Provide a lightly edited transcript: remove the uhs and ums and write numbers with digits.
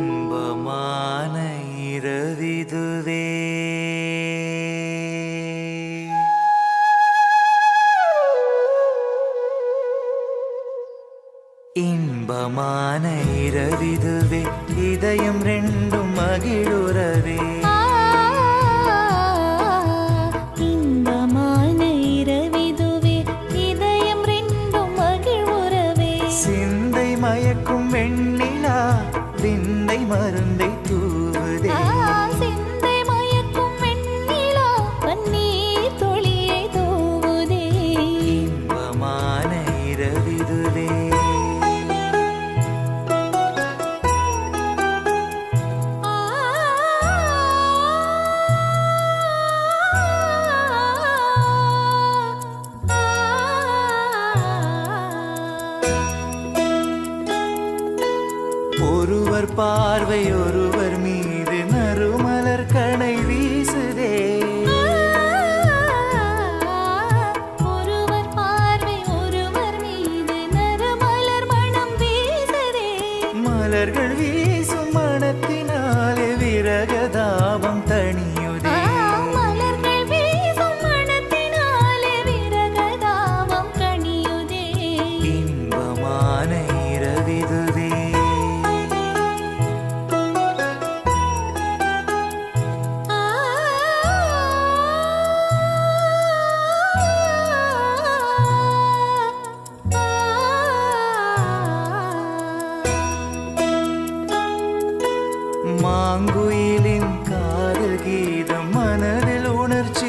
இன்பமான இரவிதுவே இன்பமான இரவிதுவே இதயம் ரெண்டும் மகிழுறவே இன்பமான இரவிதுவே இதயம் ரெண்டும் மகிழுறவே சிந்தை மயக்கும் வெண்ணிலா விந்தை மருந்தை தூவுதே சிந்தை மயக்கும் வெண்ணிலா பன்னீர் துளியை தூவுதே இன்பமான இரவிதுவே ஒருவர் பார்வை ஒருவர் மீது நறுமலர் கணை வீசுதே ஒருவர் பார்வை ஒருவர் மீது நறுமலர் மணம் வீசுதே மலர்கள் வீசும் மணத்தினாலே விரகதாபம் தணியுதே மலர்கள் வீசும் மணத்தினாலே விரகதாபம் கனியுதே இன்பமான இரவிதுவே மாங்குயிலின் காதல் கீதம் மனதில் உணர்ச்சி